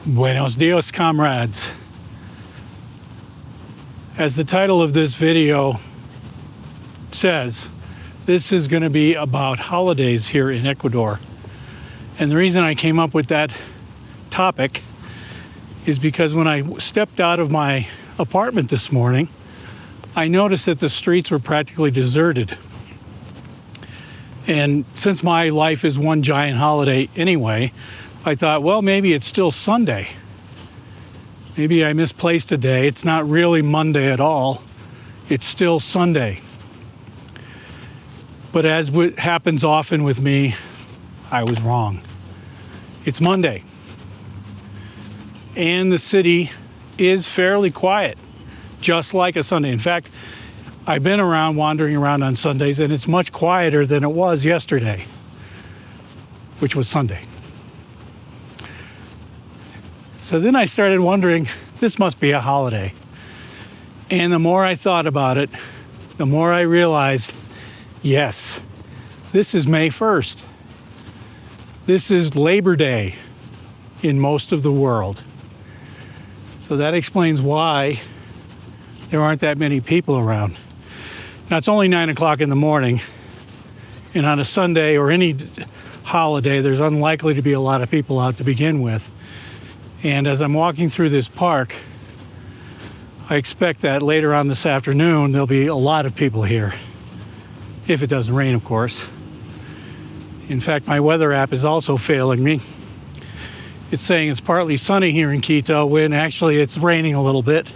Buenos dias, comrades. As the title of this video says, this is going to be about holidays here in Ecuador. And the reason I came up with that topic is because when I stepped out of my apartment this morning, I noticed that the streets were practically deserted. And since my life is one giant holiday anyway, I thought, well, maybe it's still Sunday. Maybe I misplaced a day. It's not really Monday at all. It's still Sunday. But as happens often with me, I was wrong. It's Monday. And the city is fairly quiet, just like a Sunday. In fact, I've been wandering around on Sundays, and it's much quieter than it was yesterday, which was Sunday. So then I started wondering, this must be a holiday. And the more I thought about it, the more I realized, yes, this is May 1st. This is Labor Day in most of the world. So that explains why there aren't that many people around. Now, it's only 9 o'clock in the morning, and on a Sunday or any holiday, there's unlikely to be a lot of people out to begin with. And as I'm walking through this park, I expect that later on this afternoon, there'll be a lot of people here. If it doesn't rain, of course. In fact, my weather app is also failing me. It's saying it's partly sunny here in Quito when actually it's raining a little bit,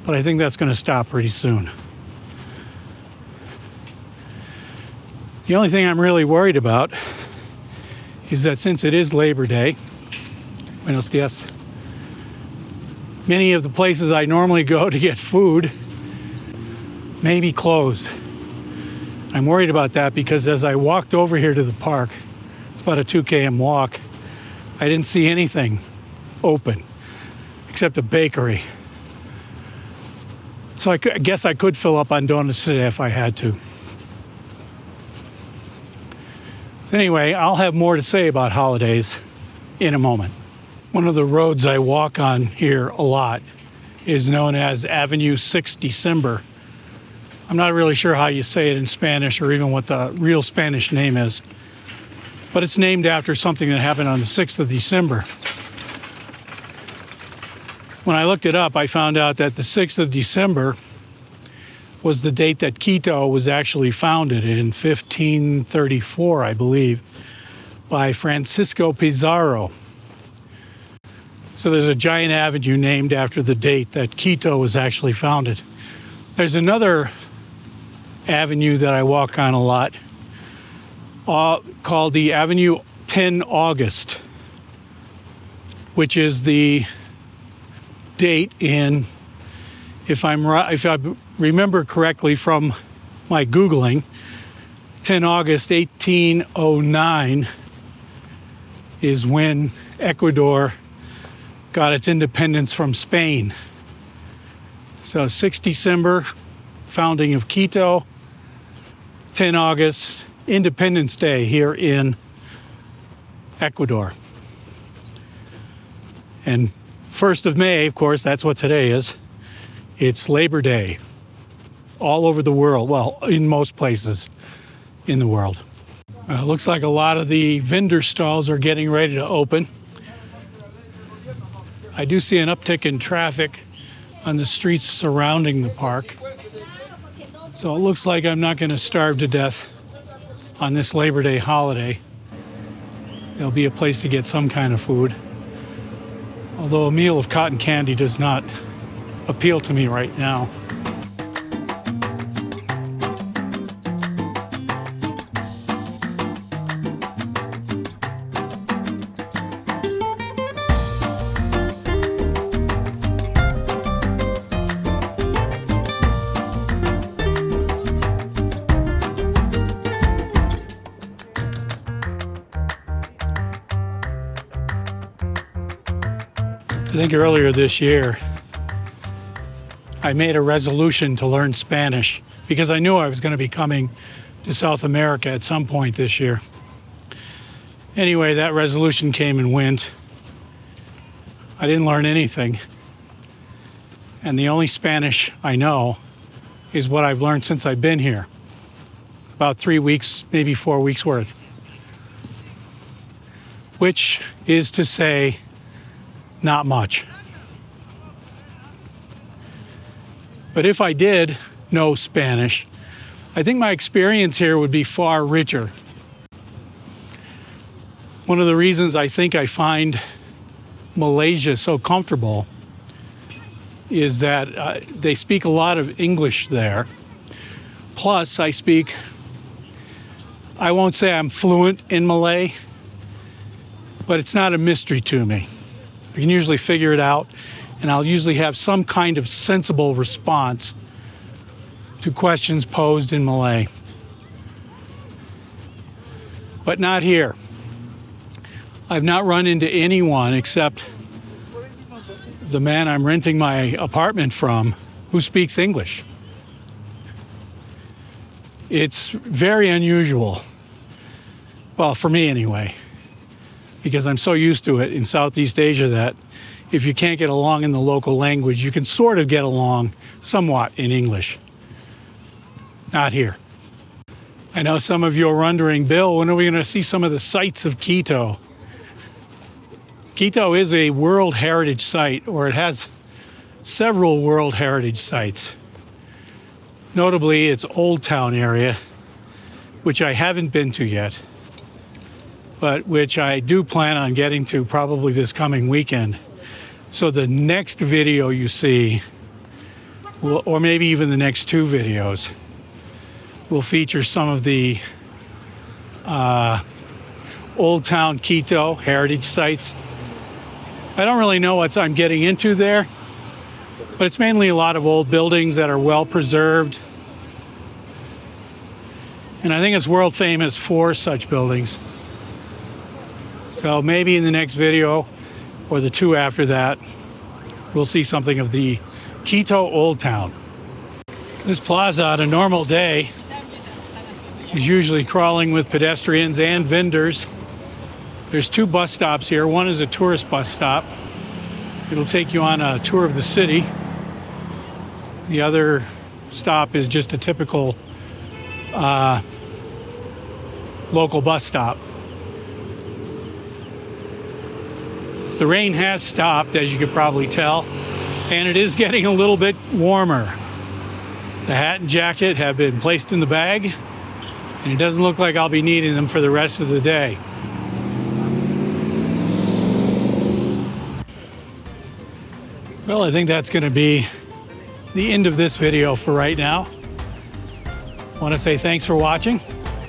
but I think that's going to stop pretty soon. The only thing I'm really worried about is that since it is Labor Day, Buenos dias, many of the places I normally go to get food may be closed. I'm worried about that because as I walked over here to the park, it's about a 2 km walk, I didn't see anything open except a bakery. So I guess I could fill up on donuts today if I had to. So anyway, I'll have more to say about holidays in a moment. One of the roads I walk on here a lot is known as Avenue 6 December. I'm not really sure how you say it in Spanish or even what the real Spanish name is, but it's named after something that happened on the 6th of December. When I looked it up, I found out that the 6th of December was the date that Quito was actually founded in 1534, I believe, by Francisco Pizarro. So there's a giant avenue named after the date that Quito was actually founded. There's another avenue that I walk on a lot called the Avenue 10 August, which is the date in, if I remember correctly from my Googling, 10 August 1809 is when Ecuador got its independence from Spain. So 6 December, founding of Quito, 10 August, Independence Day here in Ecuador. And 1st of May, of course, that's what today is. It's Labor Day all over the world. Well, in most places in the world. Looks like a lot of the vendor stalls are getting ready to open. I do see an uptick in traffic on the streets surrounding the park. So it looks like I'm not going to starve to death on this Labor Day holiday. There'll be a place to get some kind of food. Although a meal of cotton candy does not appeal to me right now. I think earlier this year, I made a resolution to learn Spanish because I knew I was going to be coming to South America at some point this year. Anyway, that resolution came and went. I didn't learn anything. And the only Spanish I know is what I've learned since I've been here. About 3 weeks, maybe 4 weeks worth. Which is to say, not much. But if I did know Spanish, I think my experience here would be far richer. One of the reasons I think I find Malaysia so comfortable is that they speak a lot of English there. Plus, I won't say I'm fluent in Malay, but it's not a mystery to me. I can usually figure it out, and I'll usually have some kind of sensible response to questions posed in Malay. But not here. I've not run into anyone except the man I'm renting my apartment from who speaks English. It's very unusual. Well, for me anyway, because I'm so used to it in Southeast Asia that if you can't get along in the local language, you can sort of get along somewhat in English. Not here. I know some of you are wondering, Bill, when are we going to see some of the sights of Quito? Quito is a World Heritage Site, or it has several World Heritage Sites. Notably, its Old Town area, which I haven't been to yet, but which I do plan on getting to probably this coming weekend. So the next video you see, or maybe even the next 2 videos, will feature some of the Old Town Quito heritage sites. I don't really know what I'm getting into there, but it's mainly a lot of old buildings that are well preserved. And I think it's world famous for such buildings. So maybe in the next video, or the 2 after that, we'll see something of the Quito Old Town. This plaza on a normal day is usually crawling with pedestrians and vendors. There's 2 bus stops here. One is a tourist bus stop. It'll take you on a tour of the city. The other stop is just a typical local bus stop. The rain has stopped, as you could probably tell, and it is getting a little bit warmer. The hat and jacket have been placed in the bag, and it doesn't look like I'll be needing them for the rest of the day. Well, I think that's going to be the end of this video for right now. I want to say thanks for watching,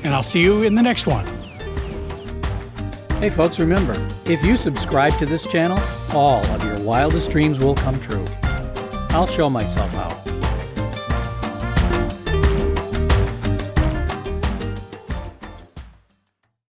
and I'll see you in the next one. Hey folks, remember, if you subscribe to this channel, all of your wildest dreams will come true. I'll show myself how.